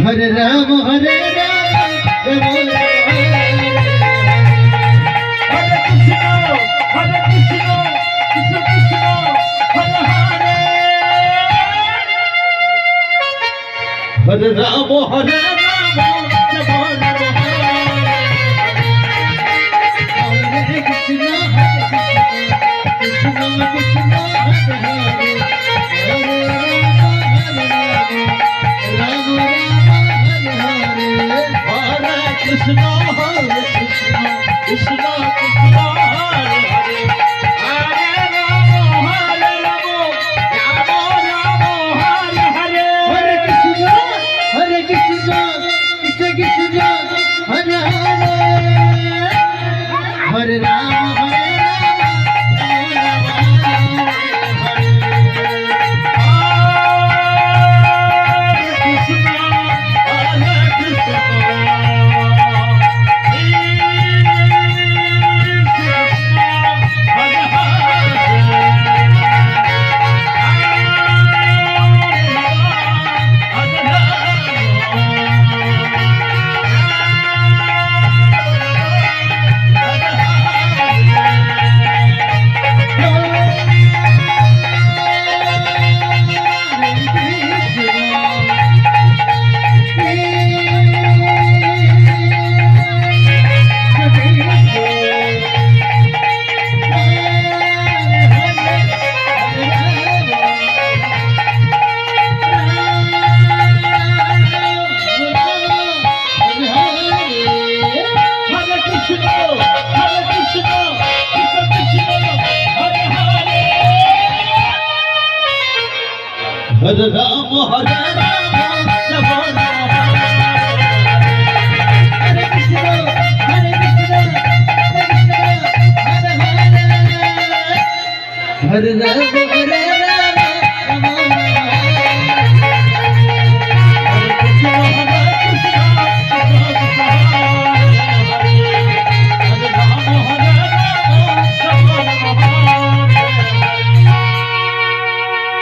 Hare Ram Hare Ram Hare Krishna Krishna Krishna Hare Hare Hare Ram Hare Krishna Hare Krishna Krishna Krishna Hare Hare Hare Ram Ram Hare Hare Hare Krishna Krishna Krishna Hare Hare Hare Ram Hare Ram Hare Ram Hare